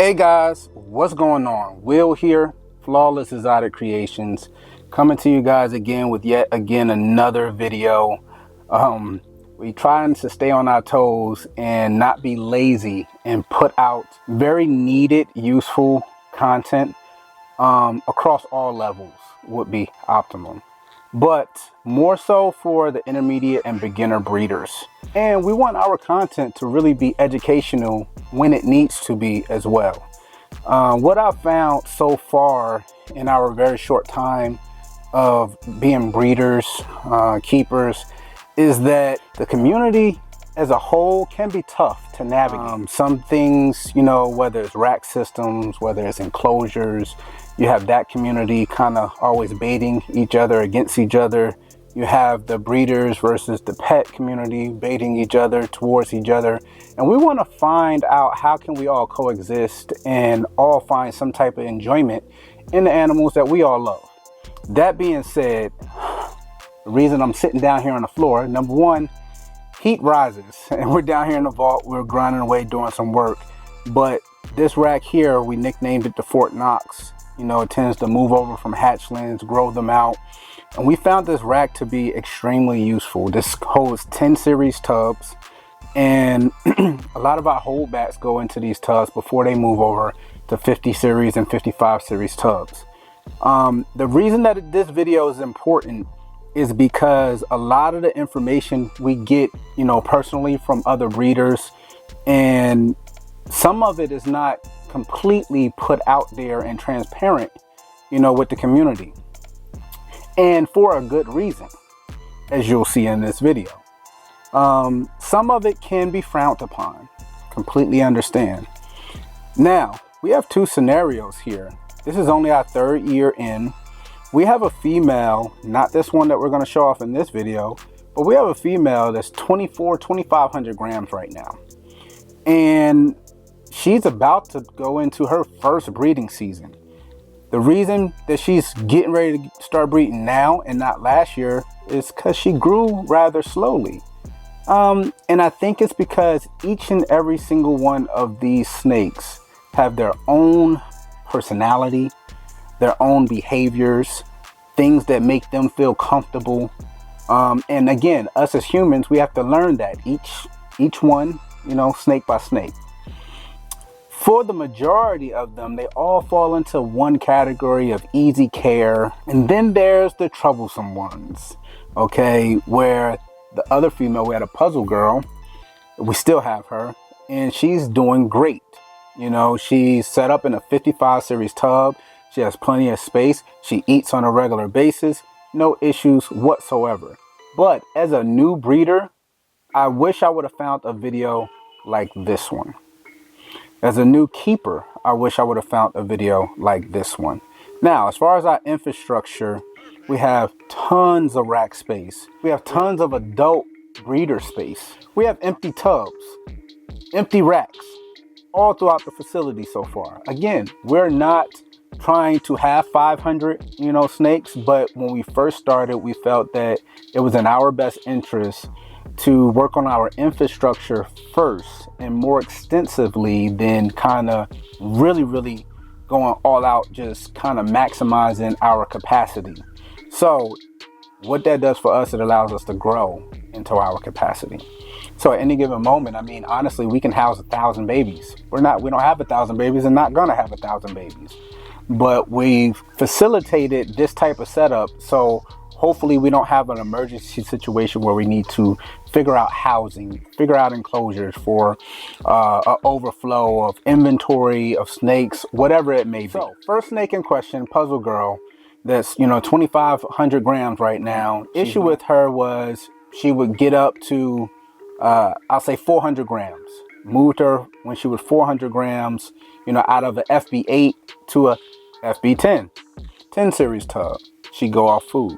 Hey guys, what's going on? Will here, Flawless Exotic Creations, coming to you guys again with yet again another video. We trying to stay on our toes and not be lazy and put out very needed, useful content across all levels would be optimum. But more so for the intermediate and beginner breeders. And we want our content to really be educational when it needs to be as well. What I've found so far in our very short time of being breeders, keepers, is that the community as a whole can be tough to navigate. Some things, you know, whether it's rack systems, whether it's enclosures, you have that community kind of always baiting each other against each other. You have the breeders versus the pet community baiting each other towards each other. And we want to find out how can we all coexist and all find some type of enjoyment in the animals that we all love. That being said, the reason I'm sitting down here on the floor, number one, heat rises and we're down here in the vault, we're grinding away doing some work. But this rack here, we nicknamed it the Fort Knox. You know, it tends to move over from hatchlings, grow them out. And we found this rack to be extremely useful. This holds 10 series tubs, and a lot of our holdbacks go into these tubs before they move over to 50 series and 55 series tubs. The reason that this video is important is because a lot of the information we get, you know, personally from other breeders, and some of it is not completely put out there and transparent, you know, with the community. And for a good reason, as you'll see in this video. Some of it can be frowned upon. Completely understand. Now, we have two scenarios here. This is only our third year in. We have a female, not this one that we're going to show off in this video, but we have a female that's 2,500 grams right now. And she's about to go into her first breeding season. The reason that she's getting ready to start breeding now and not last year is because she grew rather slowly. And I think it's because each and every single one of these snakes have their own personality, their own behaviors, things that make them feel comfortable. And again, us as humans, we have to learn that each one, you know, snake by snake. For the majority of them, they all fall into one category of easy care. And then there's the troublesome ones, okay, where the other female, we had a puzzle girl, we still have her, and she's doing great. You know, she's set up in a 55 series tub. She has plenty of space. She eats on a regular basis. No issues whatsoever. But as a new breeder, I wish I would have found a video like this one. As a new keeper, I wish I would have found a video like this one. Now, as far as our infrastructure, we have tons of rack space. We have tons of adult breeder space. We have empty tubs, empty racks, all throughout the facility so far. Again, we're not trying to have 500, you know, snakes, but when we first started, we felt that it was in our best interest to work on our infrastructure first and more extensively than kind of really going all out, just kind of maximizing our capacity. So what that does for us, it allows us to grow into our capacity. So at any given moment, I mean, honestly, we can house 1,000 babies. We don't have 1,000 babies and not gonna have 1,000 babies, but we've facilitated this type of setup. So hopefully we don't have an emergency situation where we need to figure out housing, figure out enclosures for an overflow of inventory of snakes, whatever it may be. So first snake in question, puzzle girl, that's, you know, 2,500 grams right now. Issue with her was she would get up to, I'll say 400 grams. Moved her when she was 400 grams, you know, out of a FB8 to a FB10, 10 series tub. She'd go off food.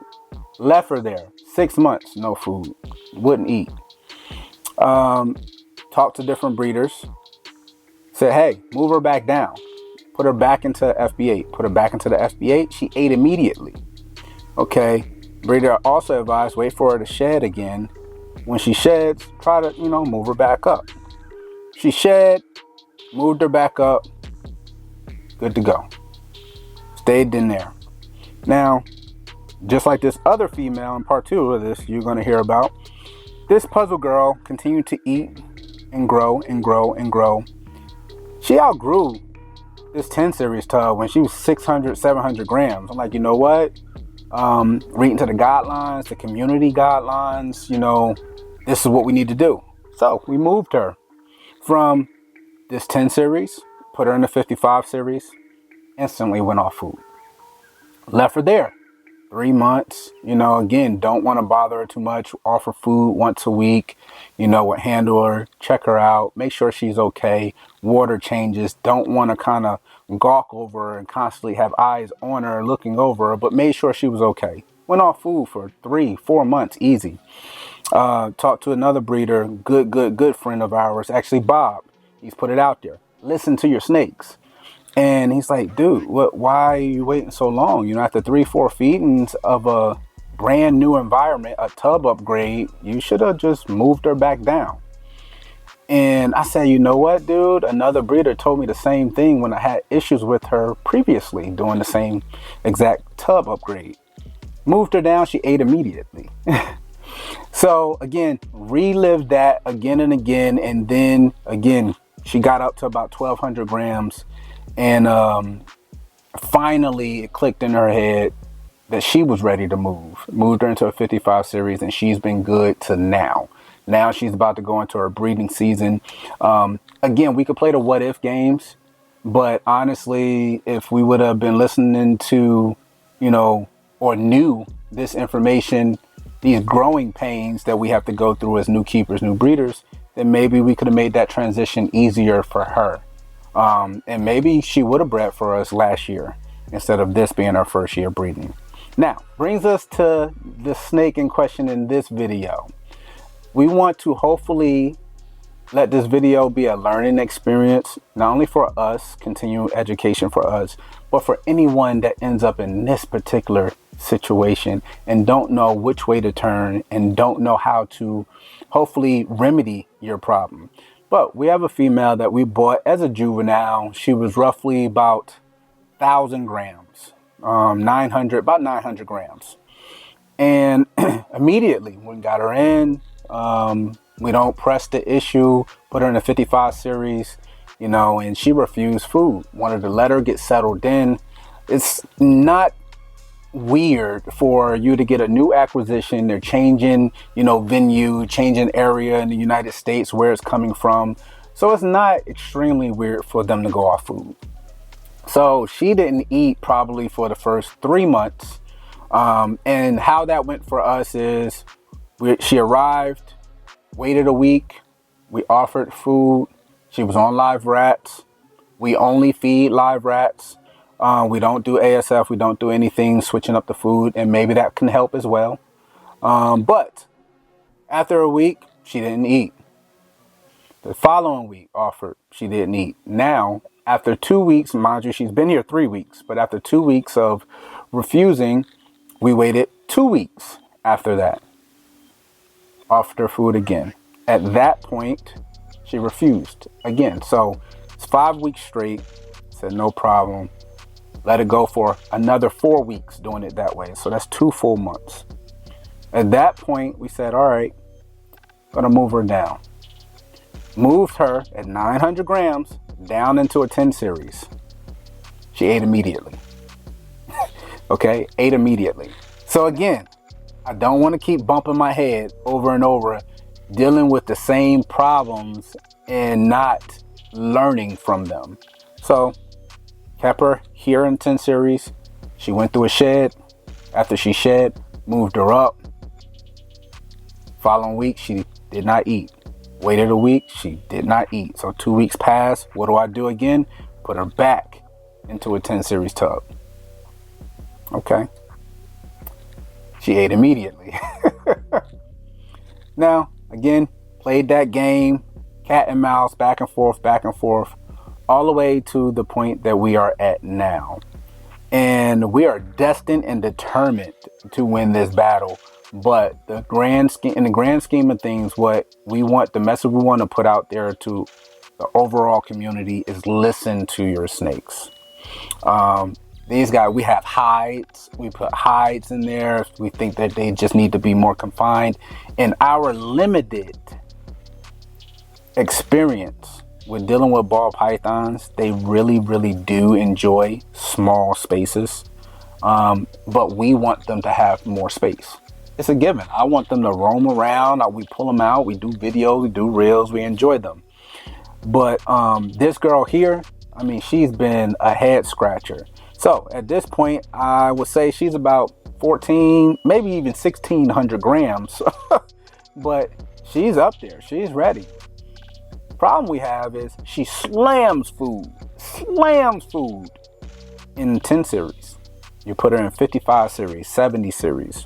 Left her there 6 months, no food, wouldn't eat. Talked to different breeders, said, hey, move her back down, put her back into FB8, put her back into the FB8. She ate immediately. Okay, breeder also advised, wait for her to shed again. When she sheds, try to, you know, move her back up. She shed, moved her back up, good to go. Stayed in there. Now, just like this other female in part 2 of this you're going to hear about, this puzzle girl continued to eat and grow and grow and grow. She outgrew this 10 series tub when she was 600, 700 grams. I'm like, you know what? Reading to the guidelines, the community guidelines, this is what we need to do. So we moved her from this 10 series, put her in the 55 series, instantly went off food. Left her there 3 months. Again, don't want to bother her too much. Offer food once a week, would handle her, check her out, make sure she's okay. Water changes. Don't want to kind of gawk over her and constantly have eyes on her, looking over her, but made sure she was okay. Went off food for 3-4 months, easy. Talked to another breeder, good friend of ours, actually Bob. He's put it out there. Listen to your snakes. And he's like, dude, why are you waiting so long? After 3-4 feedings of a brand new environment, a tub upgrade, you should have just moved her back down. And I said, you know what, dude? Another breeder told me the same thing when I had issues with her previously doing the same exact tub upgrade. Moved her down, she ate immediately. So again, relived that again and again. And then again, she got up to about 1,200 grams. And finally it clicked in her head that she was ready to move. Moved her into a 55 series, and she's been good to now. Now she's about to go into her breeding season. Again, we could play the what if games, but honestly, if we would have been listening to, or knew this information, these growing pains that we have to go through as new keepers, new breeders, then maybe we could have made that transition easier for her. And maybe she would have bred for us last year instead of this being our first year breeding. Now, brings us to the snake in question in this video. We want to hopefully let this video be a learning experience, not only for us, continuing education for us, but for anyone that ends up in this particular situation and don't know which way to turn and don't know how to hopefully remedy your problem. But we have a female that we bought as a juvenile. She was roughly about 1,000 grams, about 900 grams. And immediately we got her in, we don't press the issue, put her in a 55 series, and she refused food. Wanted to let her get settled in. It's not weird for you to get a new acquisition. They're changing, venue, changing area in the United States where it's coming from. So it's not extremely weird for them to go off food. So she didn't eat probably for the first 3 months. And how that went for us is she arrived, waited a week. We offered food. She was on live rats. We only feed live rats. We don't do ASF. We don't do anything switching up the food, and maybe that can help as well. But after a week, she didn't eat. The following week offered, she didn't eat. Now, after 2 weeks, mind you, she's been here 3 weeks, but after 2 weeks of refusing, we waited 2 weeks after that. Offered her food again. At that point, she refused again. So it's 5 weeks straight. Said no problem. Let it go for another 4 weeks doing it that way. So that's 2 full months. At that point, we said, all right, gonna move her down. Moved her at 900 grams down into a 10 series. She ate immediately. Okay, ate immediately. So again, I don't want to keep bumping my head over and over, dealing with the same problems and not learning from them. So kept her here in 10 series. She went through a shed. After she shed, moved her up. Following week, she did not eat. Waited a week, she did not eat. So 2 weeks passed. What do I do again? Put her back into a 10 series tub. Okay. She ate immediately. Now, again, played that game, cat and mouse, back and forth, all the way to the point that we are at now. And we are destined and determined to win this battle. But in the grand scheme of things, what we want, the message we want to put out there to the overall community is listen to your snakes. These guys, we have hides. We put hides in there. We think that they just need to be more confined. In our limited experience with dealing with ball pythons, they really do enjoy small spaces. But we want them to have more space. It's a given. I want them to roam around. We pull them out. We do videos. We do reels. We enjoy them. But this girl here, I mean, she's been a head scratcher. So at this point, I would say she's about 14, maybe even 1,600 grams. But she's up there. She's ready. Problem we have is she slams food in 10 series. You put her in 55 series, 70 series.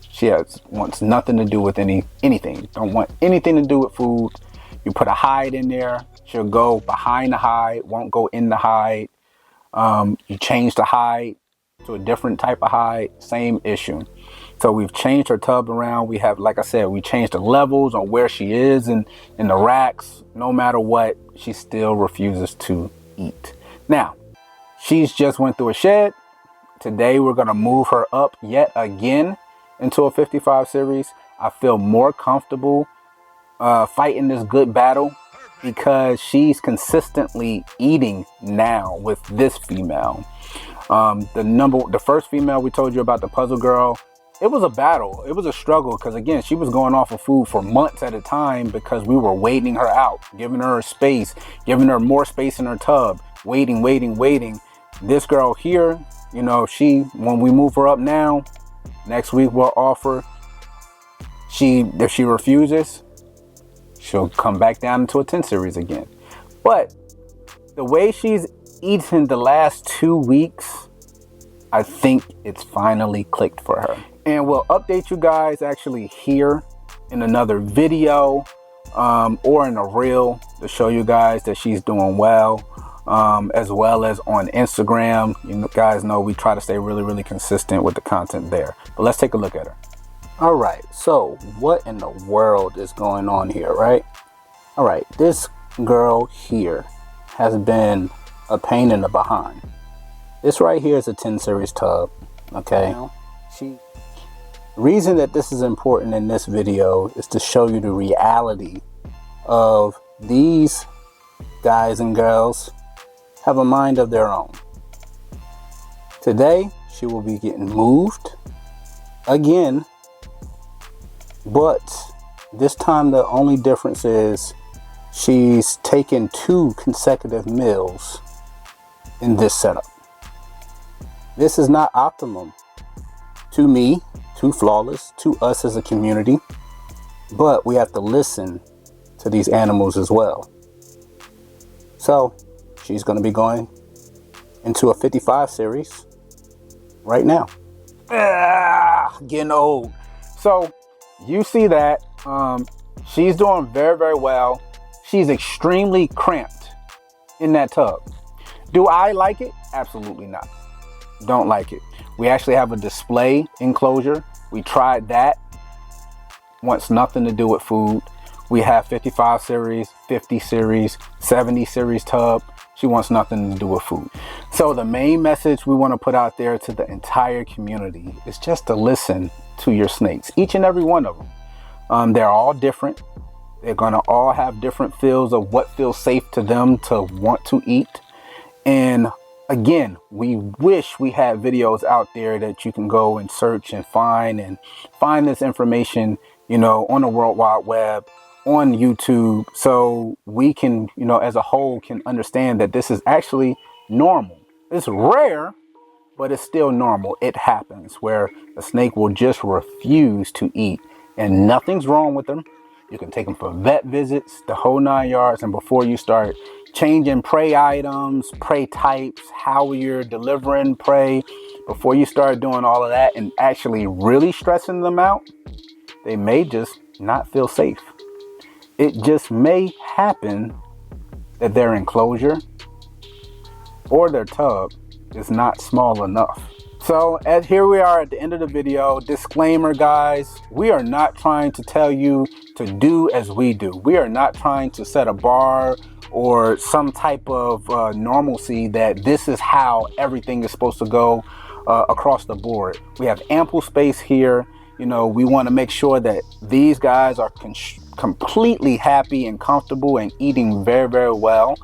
She wants nothing to do with anything. Don't want anything to do with food. You put a hide in there, she'll go behind the hide, won't go in the hide. You change the hide to a different type of hide, same issue. So we've changed her tub around. We have, like I said, we changed the levels on where she is in the racks. No matter what, she still refuses to eat. Now, she's just went through a shed. Today, we're gonna move her up yet again into a 55 series. I feel more comfortable fighting this good battle because she's consistently eating now with this female. The first female we told you about, the puzzle girl, it was a battle. It was a struggle because, again, she was going off of food for months at a time because we were waiting her out, giving her space, giving her more space in her tub, waiting. This girl here, you know, when we move her up now, next week we'll offer, if she refuses, she'll come back down into a 10 series again. But the way she's eaten the last 2 weeks, I think it's finally clicked for her. And we'll update you guys actually here in another video or in a reel to show you guys that she's doing well, as well as on Instagram. You guys know we try to stay really consistent with the content there. But let's take a look at her. All right, so what in the world is going on here, right? All right, this girl here has been a pain in the behind. This right here is a 10 series tub, okay? Reason that this is important in this video is to show you the reality of these guys and girls have a mind of their own. Today, she will be getting moved again, but this time the only difference is she's taken 2 consecutive meals in this setup. This is not optimum to me, to Flawless, to us as a community, but we have to listen to these animals as well. So she's going to be going into a 55 series right now. Getting old. So you see that she's doing very well. She's extremely cramped in that tub. Do I like it? Absolutely not. Don't like it. We actually have a display enclosure. We tried that. Wants nothing to do with food. We have 55 series, 50 series, 70 series tub. She wants nothing to do with food. So the main message we want to put out there to the entire community is just to listen to your snakes, each and every one of them. They're all different. They're going to all have different feels of what feels safe to them to want to eat. And again, we wish we had videos out there that you can go and search and find this information, you know, on the World Wide Web, on YouTube, so we can, you know, as a whole can understand that this is actually normal. It's rare, but it's still normal. It happens where a snake will just refuse to eat and nothing's wrong with them. You can take them for vet visits, the whole 9 yards. And before you start changing prey items, prey types, how you're delivering prey, before you start doing all of that and actually really stressing them out, they may just not feel safe. It just may happen that their enclosure or their tub is not small enough. So here we are at the end of the video. Disclaimer, guys, we are not trying to tell you to do as we do. We are not trying to set a bar or some type of normalcy that this is how everything is supposed to go across the board. We have ample space here. You know, we want to make sure that these guys are completely happy and comfortable and eating very, very well.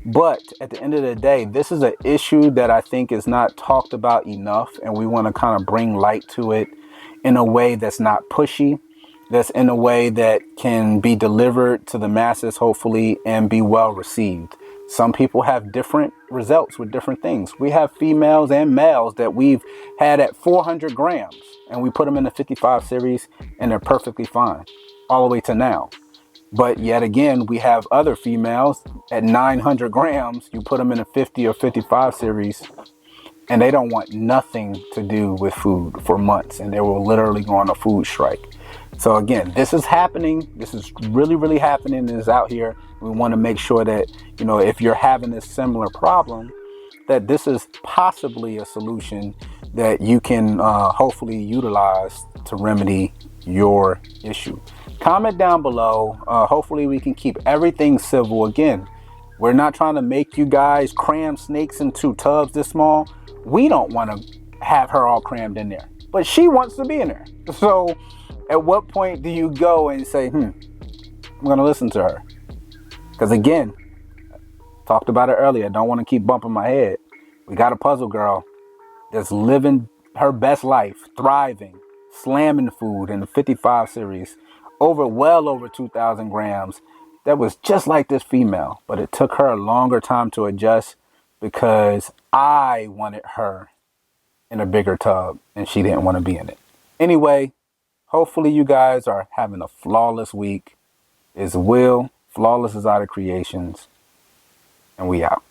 But at the end of the day, this is an issue that I think is not talked about enough, and we want to kind of bring light to it in a way that's not pushy, that's in a way that can be delivered to the masses, hopefully, and be well received. Some people have different results with different things. We have females and males that we've had at 400 grams, and we put them in the 55 series, and they're perfectly fine, all the way to now. But yet again, we have other females at 900 grams. You put them in a 50 or 55 series, and they don't want nothing to do with food for months, and they will literally go on a food strike. So again, this is happening. This is really, really happening. It's out here. We want to make sure that, you know, if you're having this similar problem, that this is possibly a solution that you can hopefully utilize to remedy your issue. Comment down below. Hopefully we can keep everything civil. Again, we're not trying to make you guys cram snakes into tubs this small. We don't want to have her all crammed in there, but she wants to be in there. So at what point do you go and say, I'm going to listen to her? Because again, talked about it earlier. I don't want to keep bumping my head. We got a puzzle girl that's living her best life, thriving, slamming food in the 55 series, well over 2,000 grams. That was just like this female, but it took her a longer time to adjust because I wanted her in a bigger tub and she didn't want to be in it. Anyway, hopefully you guys are having a flawless week. It's Will, Flawless Exotic Creations, and we out.